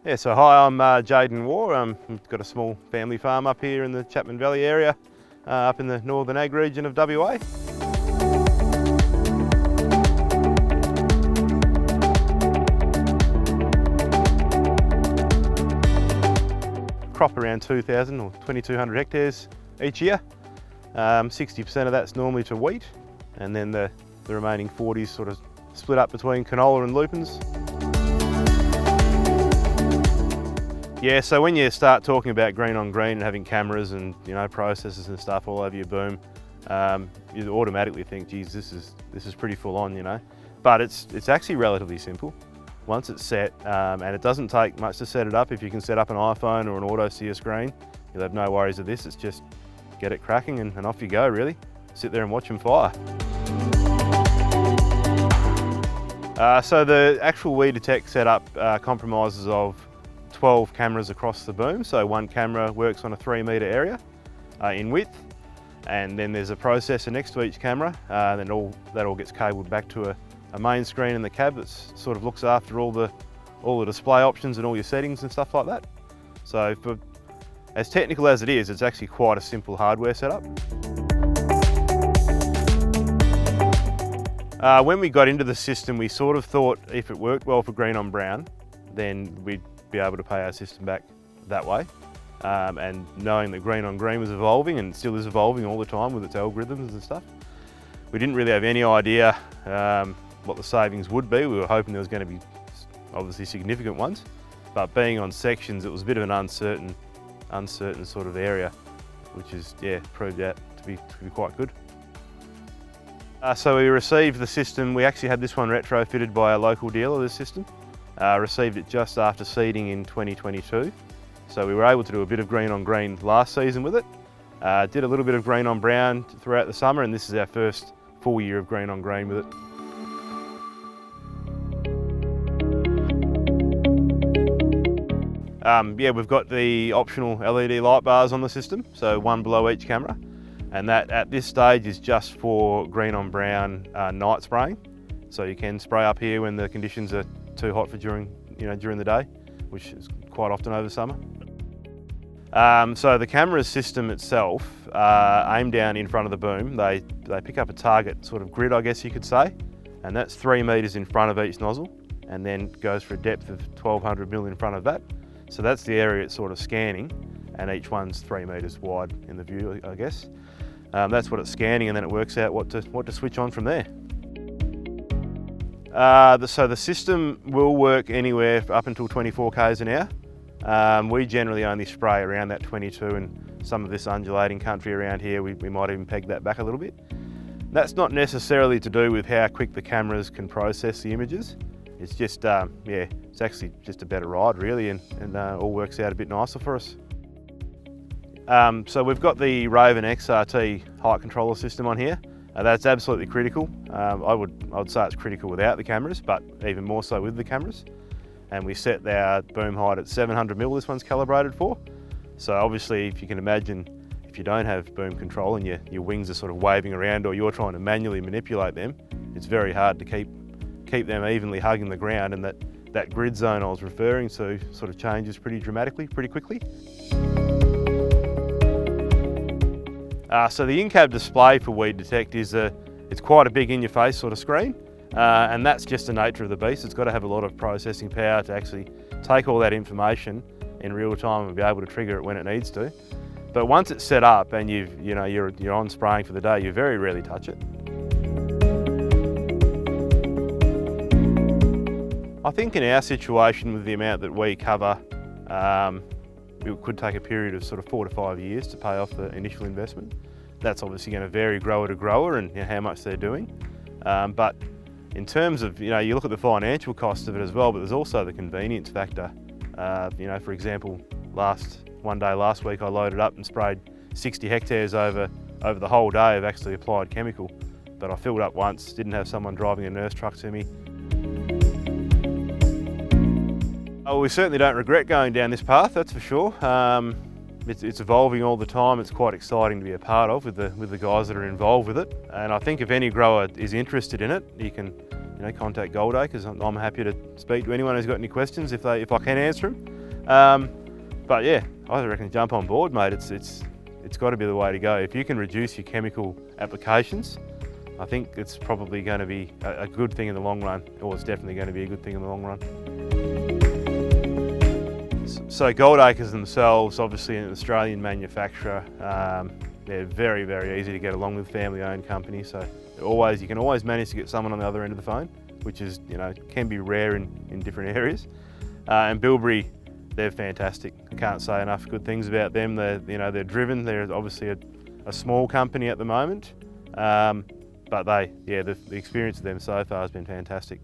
Yeah, so hi, I'm Jayden Warr. I've got a small family farm up here in the Chapman Valley area, up in the northern ag region of WA. Crop around 2,000 or 2,200 hectares each year. 60% of that's normally to wheat, and then the remaining 40 is sort of split up between canola and lupins. Yeah, so when you start talking about green on green and having cameras and processes and stuff all over your boom, you automatically think, geez, this is pretty full on, But it's actually relatively simple once it's set, and it doesn't take much to set it up. If you can set up an iPhone or an auto sear screen, you'll have no worries of this. It's just get it cracking and off you go, really. Sit there and watch them fire. So the actual Weedetect setup compromises of 12 cameras across the boom, so one camera works on a 3-metre area in width, and then there's a processor next to each camera, then that all gets cabled back to a main screen in the cab that sort of looks after all the display options and all your settings and stuff like that. So as technical as it is, it's actually quite a simple hardware setup. When we got into the system, we sort of thought if it worked well for green on brown, then we'd be able to pay our system back that way. And knowing that green on green was evolving and still is evolving all the time with its algorithms and stuff, we didn't really have any idea what the savings would be. We were hoping there was going to be obviously significant ones, but being on sections, it was a bit of an uncertain sort of area, which is, yeah, proved out to be quite good. So we received the system. We actually had this one retrofitted by a local dealer, this system. Received it just after seeding in 2022. So we were able to do a bit of green on green last season with it. Did a little bit of green on brown throughout the summer, and this is our first full year of green on green with it. Yeah, we've got the optional LED light bars on the system, so one below each camera. And that at this stage is just for green on brown night spraying. So you can spray up here when the conditions are too hot for during the day, which is quite often over summer. So the camera system itself, aim down in front of the boom, they pick up a target sort of grid, I guess you could say, and that's 3 metres in front of each nozzle, and then goes for a depth of 1,200 mil in front of that. So that's the area it's sort of scanning, and each one's 3 metres wide in the view, I guess. That's what it's scanning, and then it works out what to switch on from there. So the system will work anywhere up until 24 k's an hour. We generally only spray around that 22, and some of this undulating country around here, we might even peg that back a little bit. That's not necessarily to do with how quick the cameras can process the images. It's just, yeah, it's actually just a better ride really, and all works out a bit nicer for us. So we've got the Raven XRT height controller system on here. That's absolutely critical. I would say it's critical without the cameras, but even more so with the cameras. And we set our boom height at 700 mil, this one's calibrated for. So obviously, if you can imagine, if you don't have boom control and your wings are sort of waving around, or you're trying to manually manipulate them, it's very hard to keep them evenly hugging the ground, and that grid zone I was referring to sort of changes pretty dramatically, pretty quickly. So the in-cab display for Weedetect it's quite a big in-your-face sort of screen, and that's just the nature of the beast. It's got to have a lot of processing power to actually take all that information in real time and be able to trigger it when it needs to. But once it's set up and you're on spraying for the day, you very rarely touch it. I think in our situation, with the amount that we cover, it could take a period of sort of 4 to 5 years to pay off the initial investment. That's obviously going to vary grower to grower and how much they're doing. But in terms of, you look at the financial cost of it as well, but there's also the convenience factor. For example, one day last week I loaded up and sprayed 60 hectares over the whole day of actually applied chemical. But I filled up once, didn't have someone driving a nurse truck to me. Oh, we certainly don't regret going down this path, that's for sure. It's evolving all the time. It's quite exciting to be a part of with the guys that are involved with it. And I think if any grower is interested in it, you can contact Goldacres. I'm happy to speak to anyone who's got any questions if I can answer them. But yeah, I reckon jump on board, mate. It's got to be the way to go. If you can reduce your chemical applications, I think it's probably going to be a good thing in the long run, or it's definitely going to be a good thing in the long run. So Goldacres themselves, obviously an Australian manufacturer, they're very, very easy to get along with, family-owned company. So you can always manage to get someone on the other end of the phone, which is, can be rare in different areas. And Bilberry, they're fantastic. I can't say enough good things about them. They're driven. They're obviously a small company at the moment, but the experience of them so far has been fantastic.